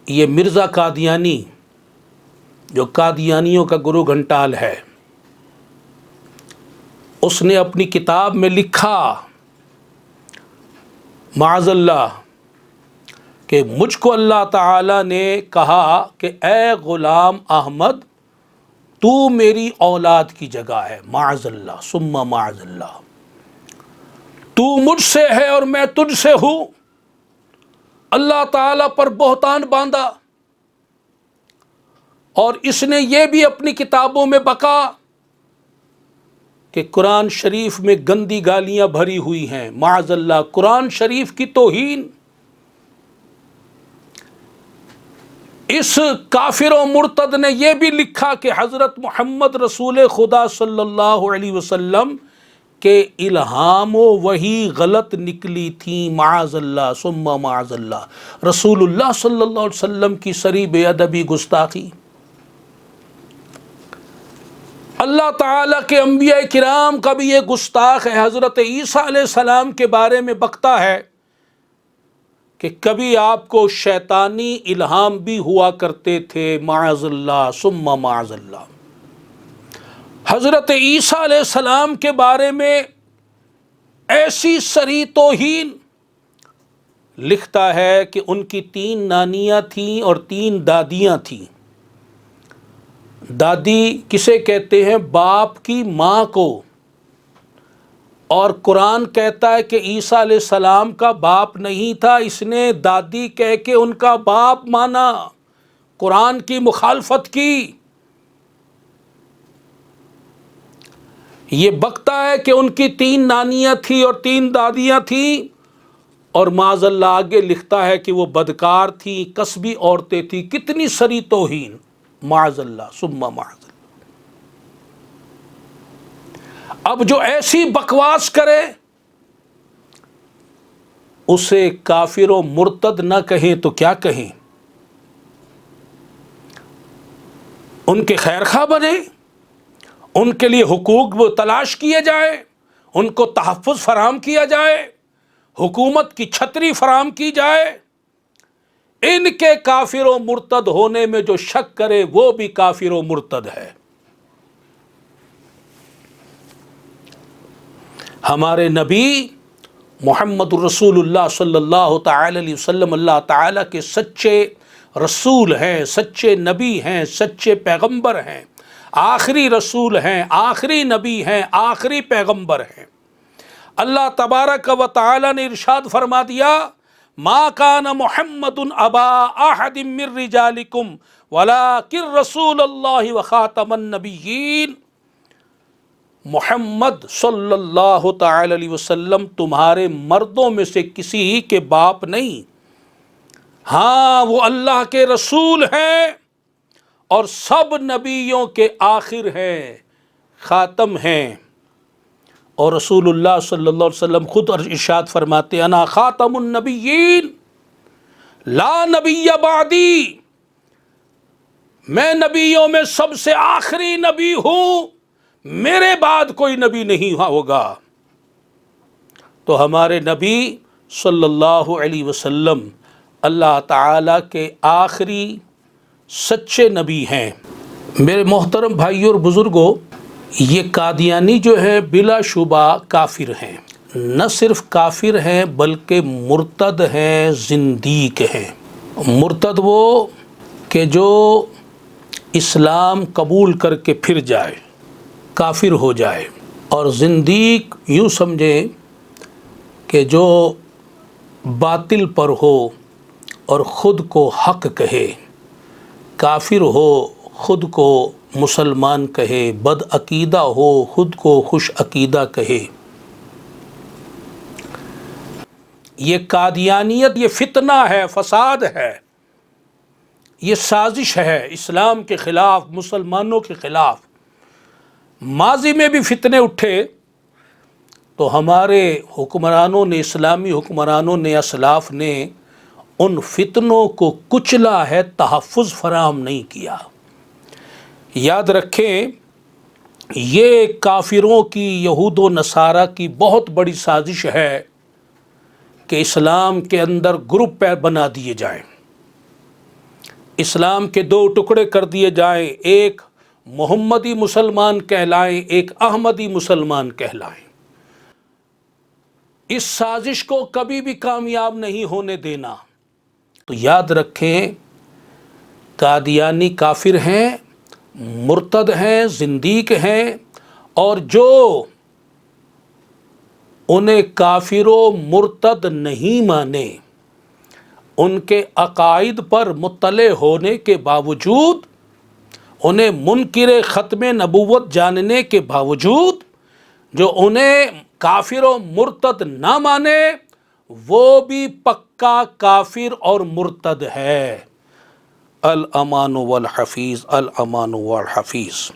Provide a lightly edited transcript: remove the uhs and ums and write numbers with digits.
یہ مرزا قادیانی جو قادیانیوں کا گرو گھنٹال ہے، اس نے اپنی کتاب میں لکھا معاذ اللہ کہ مجھ کو اللہ تعالیٰ نے کہا کہ اے غلام احمد تو میری اولاد کی جگہ ہے، معاذ اللہ ثم معاذ اللہ، تو مجھ سے ہے اور میں تجھ سے ہوں۔ اللہ تعالیٰ پر بہتان باندھا، اور اس نے یہ بھی اپنی کتابوں میں بکا کہ قرآن شریف میں گندی گالیاں بھری ہوئی ہیں، معاذ اللہ، قرآن شریف کی توہین۔ اس کافر و مرتد نے یہ بھی لکھا کہ حضرت محمد رسول خدا صلی اللہ علیہ وسلم کے الہام و وحی غلط نکلی تھی، معاذ اللہ ثم معاذ اللہ۔ رسول اللہ صلی اللہ علیہ وسلم کی سری بے ادبی، گستاخی۔ اللہ تعالیٰ کے انبیاء کرام کا بھی یہ گستاخ ہے، حضرت عیسیٰ علیہ السلام کے بارے میں بکتا ہے کہ کبھی آپ کو شیطانی الہام بھی ہوا کرتے تھے، معاذ اللہ ثم معاذ اللہ۔ حضرت عیسیٰ علیہ السلام کے بارے میں ایسی صریح توہین، لکھتا ہے کہ ان کی 3 نانیاں تھیں اور 3 دادیاں تھیں۔ دادی کسے کہتے ہیں؟ باپ کی ماں کو۔ اور قرآن کہتا ہے کہ عیسیٰ علیہ السلام کا باپ نہیں تھا، اس نے دادی کہہ کے ان کا باپ مانا، قرآن کی مخالفت کی۔ یہ بکتا ہے کہ ان کی 3 نانیاں تھیں اور 3 دادیاں تھیں، اور معاذ اللہ آگے لکھتا ہے کہ وہ بدکار تھیں، کسبی عورتیں تھیں۔ کتنی سری توہین، معاذ اللہ ثم معاذ اللہ۔ اب جو ایسی بکواس کرے اسے کافر و مرتد نہ کہیں تو کیا کہیں؟ ان کے خیر خواہ بنے، ان کے لیے حقوق وہ تلاش کیے جائے، ان کو تحفظ فراہم کیا جائے، حکومت کی چھتری فراہم کی جائے۔ ان کے کافر و مرتد ہونے میں جو شک کرے وہ بھی کافر و مرتد ہے۔ ہمارے نبی محمد رسول اللہ صلی اللہ تعالی علیہ وسلم اللہ تعالیٰ کے سچے رسول ہیں، سچے نبی ہیں، سچے پیغمبر ہیں، آخری رسول ہیں، آخری نبی ہیں، آخری پیغمبر ہیں۔ اللہ تبارک و تعالیٰ نے ارشاد فرما دیا، ما کان محمد ابا احد من رجالکم ولکن رسول اللہ وخاتم النبیین۔ محمد صلی اللہ تعالی علیہ وسلم تمہارے مردوں میں سے کسی کے باپ نہیں، ہاں وہ اللہ کے رسول ہیں اور سب نبیوں کے آخر ہیں، خاتم ہیں۔ اور رسول اللہ صلی اللہ علیہ وسلم خود ارشاد فرماتے ہیں، انا خاتم النبیین لا نبی بعدی، میں نبیوں میں سب سے آخری نبی ہوں، میرے بعد کوئی نبی نہیں ہوگا۔ تو ہمارے نبی صلی اللہ علیہ وسلم اللہ تعالیٰ کے آخری سچے نبی ہیں۔ میرے محترم بھائیوں اور بزرگوں، یہ قادیانی جو ہے بلا شبہ کافر ہیں، نہ صرف کافر ہیں بلکہ مرتد ہیں، زندیق ہیں۔ مرتد وہ کہ جو اسلام قبول کر کے پھر جائے، کافر ہو جائے، اور زندیق یوں سمجھیں کہ جو باطل پر ہو اور خود کو حق کہے، کافر ہو خود کو مسلمان کہے، بد عقیدہ ہو خود کو خوش عقیدہ کہے۔ یہ قادیانیت، یہ فتنہ ہے، فساد ہے، یہ سازش ہے اسلام کے خلاف، مسلمانوں کے خلاف۔ ماضی میں بھی فتنے اٹھے تو ہمارے حکمرانوں نے، اسلامی حکمرانوں نے، اسلاف نے ان فتنوں کو کچلا ہے، تحفظ فراہم نہیں کیا۔ یاد رکھیں، یہ کافروں کی، یہود و نصارہ کی بہت بڑی سازش ہے کہ اسلام کے اندر گروپ بنا دیے جائیں، اسلام کے دو ٹکڑے کر دیے جائیں، ایک محمدی مسلمان کہلائیں، ایک احمدی مسلمان کہلائیں۔ اس سازش کو کبھی بھی کامیاب نہیں ہونے دینا۔ تو یاد رکھیں، قادیانی کافر ہیں، مرتد ہیں، زندیق ہیں، اور جو انہیں کافر و مرتد نہیں مانے، ان کے عقائد پر مطلع ہونے کے باوجود، انہیں منکر ختم نبوت جاننے کے باوجود، جو انہیں کافر و مرتد نہ مانے، وہ بھی پکا کافر اور مرتد ہے۔ الامان والحفیظ، الامان والحفیظ۔